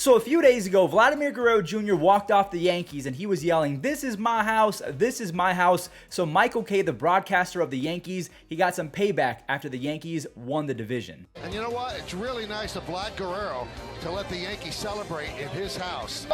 So a few days ago, Vladimir Guerrero Jr. walked off the Yankees and he was yelling, "This is my house, this is my house." So Michael Kay, the broadcaster of the Yankees, he got some payback after the Yankees won the division. And you know what? It's really nice of Vlad Guerrero to let the Yankees celebrate in his house.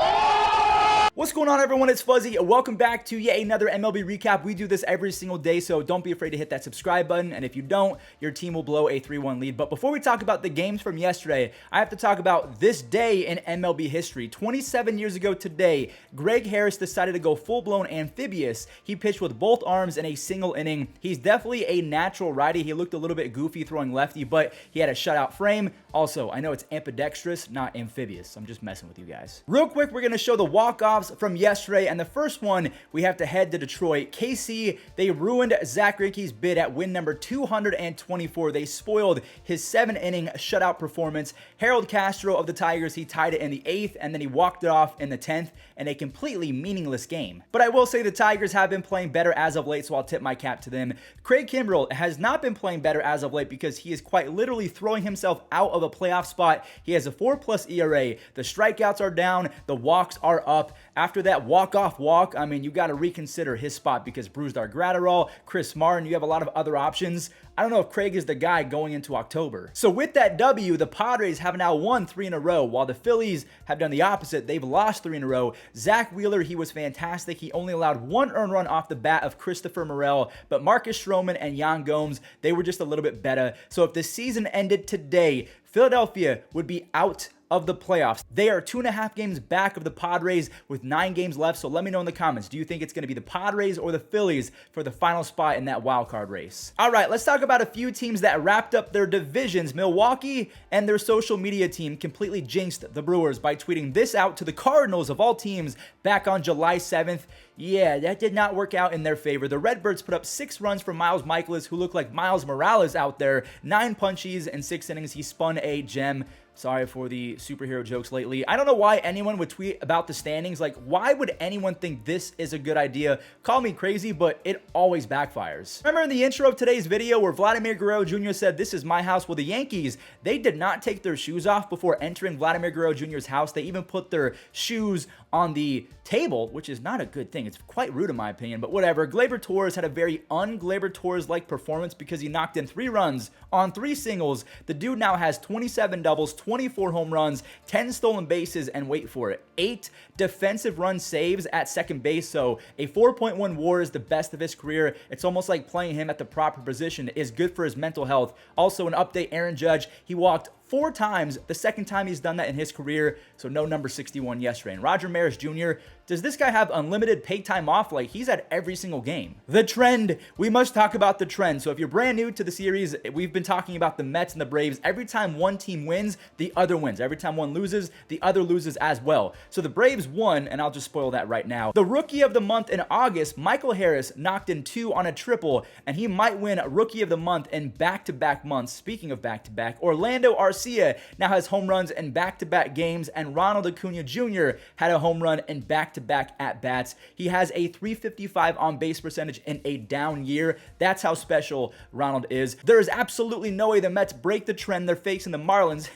What's going on, everyone? It's Fuzzy. Welcome back to yet another MLB recap. We do this every single day, so don't be afraid to hit that subscribe button. And if you don't, your team will blow a 3-1 lead. But before we talk about the games from yesterday, I have to talk about this day in MLB history. 27 years ago today, Greg Harris decided to go full-blown amphibious. He pitched with both arms in a single inning. He's definitely a natural righty. He looked a little bit goofy throwing lefty, but he had a shutout frame. Also, I know it's ambidextrous, not amphibious. I'm just messing with you guys. Real quick, we're going to show the walk-offs from yesterday, and the first one, we have to head to Detroit. KC, they ruined Zach Greinke's bid at win number 224. They spoiled his 7-inning shutout performance. Harold Castro of the Tigers, he tied it in the 8th, and then he walked it off in the 10th in a completely meaningless game. But I will say the Tigers have been playing better as of late, so I'll tip my cap to them. Craig Kimbrell has not been playing better as of late because he is quite literally throwing himself out of a playoff spot. He has a 4+ ERA. The strikeouts are down. The walks are up. After that walk-off walk, I mean, you got to reconsider his spot because Brusdar Graterol, Chris Martin, you have a lot of other options. I don't know if Craig is the guy going into October. So with that W, the Padres have now won 3 in a row, while the Phillies have done the opposite. They've lost 3 in a row. Zach Wheeler, he was fantastic. He only allowed 1 earned run off the bat of Christopher Morel, but Marcus Stroman and Yan Gomes, they were just a little bit better. So if the season ended today, Philadelphia would be out of the playoffs. They are 2.5 games back of the Padres with 9 games left. So let me know in the comments, do you think it's going to be the Padres or the Phillies for the final spot in that wild card race? All right, let's talk about a few teams that wrapped up their divisions. Milwaukee and their social media team completely jinxed the Brewers by tweeting this out to the Cardinals of all teams back on July 7th. Yeah, that did not work out in their favor. The Redbirds put up 6 runs from Miles Michaelis, who looked like Miles Morales out there. 9 punchies in 6 innings. He spun a gem. Sorry for the superhero jokes lately. I don't know why anyone would tweet about the standings. Like, why would anyone think this is a good idea? Call me crazy, but it always backfires. Remember in the intro of today's video where Vladimir Guerrero Jr. said, "This is my house"? Well, the Yankees, they did not take their shoes off before entering Vladimir Guerrero Jr.'s house. They even put their shoes on the table, which is not a good thing. It's quite rude in my opinion, but whatever. Gleyber Torres had a very un-Gleyber Torres-like performance because he knocked in 3 runs on 3 singles. The dude now has 27 doubles, 24 home runs, 10 stolen bases, and wait for it, 8 defensive run saves at second base. So a 4.1 WAR is the best of his career. It's almost like playing him at the proper position is good for his mental health. Also, an update, Aaron Judge, he walked 4 times, the second time he's done that in his career, so no number 61 yesterday. And Roger Maris Jr., does this guy have unlimited paid time off? Like, he's at every single game. The trend, we must talk about the trend. So if you're brand new to the series, we've been talking about the Mets and the Braves. Every time one team wins, the other wins. Every time one loses, the other loses as well. So the Braves won, and I'll just spoil that right now. The Rookie of the Month in August, Michael Harris knocked in 2 on a triple, and he might win Rookie of the Month in back-to-back months. Speaking of back-to-back, Orlando Arcia now has home runs in back-to-back games, and Ronald Acuña Jr. had a home run in back-to-back at-bats. He has a 355 on-base percentage in a down year. That's how special Ronald is. There is absolutely no way the Mets break the trend. They're facing the Marlins.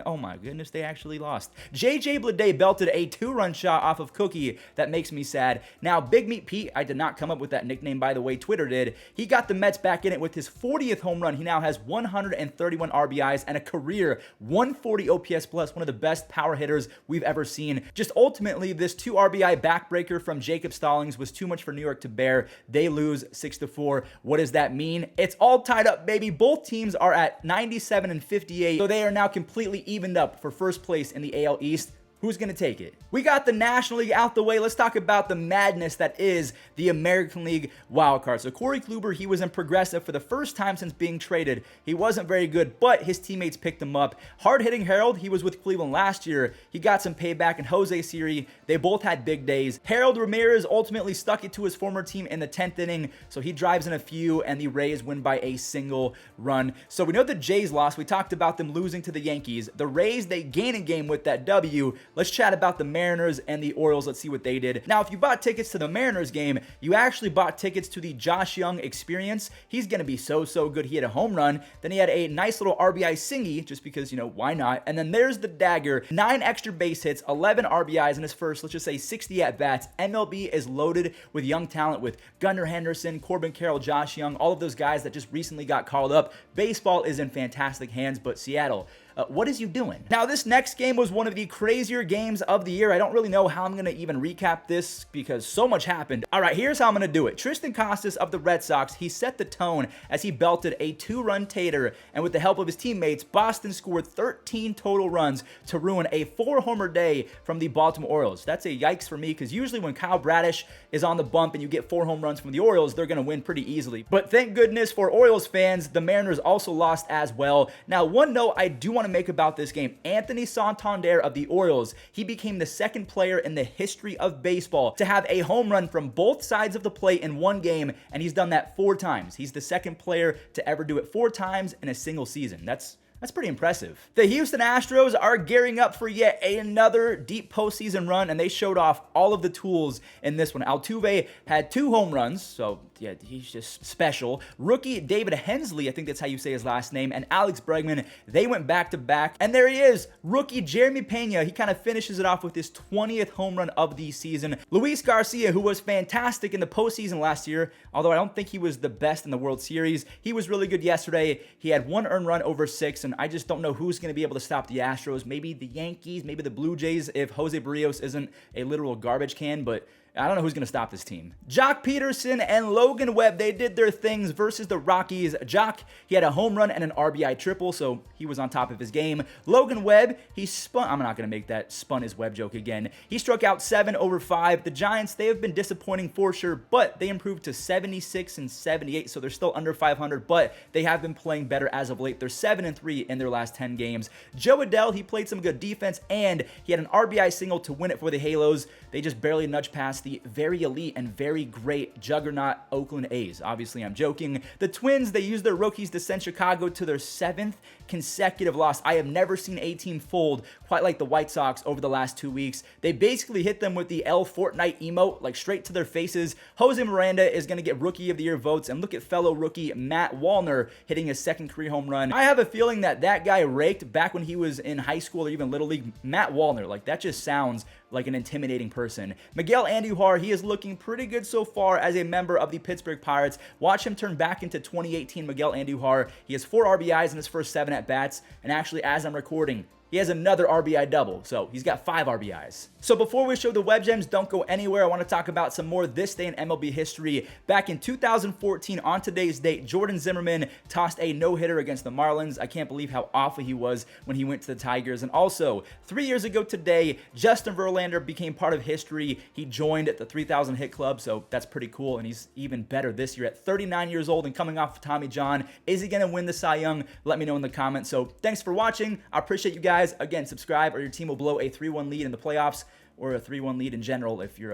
Oh my goodness, they actually lost. JJ Bleday belted a 2-run shot off of Cookie. That makes me sad. Now, Big Meat Pete, I did not come up with that nickname, by the way, Twitter did. He got the Mets back in it with his 40th home run. He now has 131 RBIs and a career 140 OPS plus, one of the best power hitters we've ever seen. Just ultimately, this 2 RBI backbreaker from Jacob Stallings was too much for New York to bear. They lose 6-4. What does that mean? It's all tied up, baby. Both teams are at 97 and 58, so they are now completely evened up for first place in the AL East. Who's going to take it? We got the National League out the way. Let's talk about the madness that is the American League wildcard. So Corey Kluber, he was in Progressive for the first time since being traded. He wasn't very good, but his teammates picked him up. Hard-hitting Harold, he was with Cleveland last year. He got some payback, and Jose Siri, they both had big days. Harold Ramirez ultimately stuck it to his former team in the 10th inning, so he drives in a few, and the Rays win by a single run. So we know the Jays lost. We talked about them losing to the Yankees. The Rays, they gain a game with that W. let's chat about the Mariners and the Orioles. Let's see what they did. Now, if you bought tickets to the Mariners game, you actually bought tickets to the Josh Young experience. He's going to be so good. He had a home run. Then he had a nice little RBI singy, just because, you know, why not? And then there's the dagger. 9 extra base hits, 11 RBIs in his first, let's just say 60 at-bats. MLB is loaded with young talent with Gunnar Henderson, Corbin Carroll, Josh Young, all of those guys that just recently got called up. Baseball is in fantastic hands, but Seattle, what is you doing? Now, this next game was one of the crazier games of the year. I don't really know how I'm going to even recap this because so much happened. All right, here's how I'm going to do it. Tristan Casas of the Red Sox, he set the tone as he belted a 2-run tater, and with the help of his teammates, Boston scored 13 total runs to ruin a 4-homer day from the Baltimore Orioles. That's a yikes for me because usually when Kyle Bradish is on the bump and you get 4 home runs from the Orioles, they're going to win pretty easily. But thank goodness for Orioles fans, the Mariners also lost as well. Now, one note I do want to make about this game, Anthony Santander of the Orioles, he became the second player in the history of baseball to have a home run from both sides of the plate in one game, and he's done that 4 times. He's the second player to ever do it 4 times in a single season. That's pretty impressive. The Houston Astros are gearing up for yet another deep postseason run, and they showed off all of the tools in this one. Altuve had 2 home runs, so yeah, he's just special. Rookie David Hensley, I think that's how you say his last name, and Alex Bregman, they went back-to-back. And there he is, rookie Jeremy Pena. He kind of finishes it off with his 20th home run of the season. Luis Garcia, who was fantastic in the postseason last year, although I don't think he was the best in the World Series, he was really good yesterday. He had 1 earned run over 6, and I just don't know who's going to be able to stop the Astros. Maybe the Yankees, maybe the Blue Jays if Jose Barrios isn't a literal garbage can, but I don't know who's going to stop this team. Jock Peterson and Logan Webb, they did their things versus the Rockies. Jock, he had a home run and an RBI triple, so he was on top of his game. Logan Webb, he spun. I'm not going to make that spun his web joke again. He struck out 7 over 5. The Giants, they have been disappointing for sure, but they improved to 76 and 78, so they're still under 500, but they have been playing better as of late. They're 7-3 in their last 10 games. Joe Adell, he played some good defense, and he had an RBI single to win it for the Halos. They just barely nudged past the very elite and very great juggernaut Oakland A's. Obviously, I'm joking. The Twins, they used their rookies to send Chicago to their 7th consecutive loss. I have never seen a team fold quite like the White Sox over the last 2 weeks. They basically hit them with the L Fortnite emote, like straight to their faces. Jose Miranda is going to get Rookie of the Year votes, and look at fellow rookie Matt Wallner hitting his 2nd career home run. I have a feeling that guy raked back when he was in high school or even Little League. Matt Wallner, like that just sounds like an intimidating person. Miguel Andujar, he is looking pretty good so far as a member of the Pittsburgh Pirates. Watch him turn back into 2018 Miguel Andujar. He has 4 RBIs in his first 7 at-bats, and actually, as I'm recording, he has another RBI double, so he's got 5 RBIs. So before we show the web gems, don't go anywhere. I want to talk about some more this day in MLB history. Back in 2014, on today's date, Jordan Zimmerman tossed a no-hitter against the Marlins. I can't believe how awful he was when he went to the Tigers. And also, 3 years ago today, Justin Verlander became part of history. He joined the 3,000 hit club, so that's pretty cool, and he's even better this year at 39 years old and coming off of Tommy John. Is he going to win the Cy Young? Let me know in the comments. So thanks for watching. I appreciate you guys. Again, subscribe or your team will blow a 3-1 lead in the playoffs, or a 3-1 lead in general if you're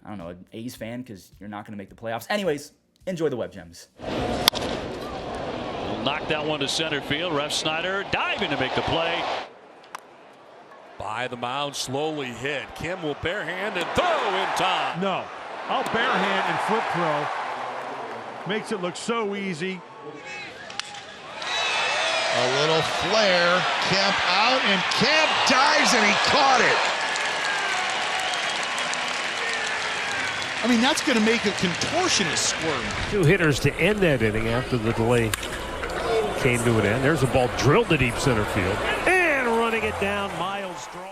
an A's fan, because you're not going to make the playoffs. Anyways, enjoy the web gems. Knock that one to center field. Ref Snyder diving to make the play. By the mound, slowly hit. Kim will barehand and throw in time. No, I'll barehand and flip throw. Makes it look so easy. A little flare, Kemp out, and Kemp dives, and he caught it. I mean, that's going to make a contortionist squirm. 2 hitters to end that inning after the delay came to an end. There's a ball drilled to deep center field. And running it down, Miles Straw.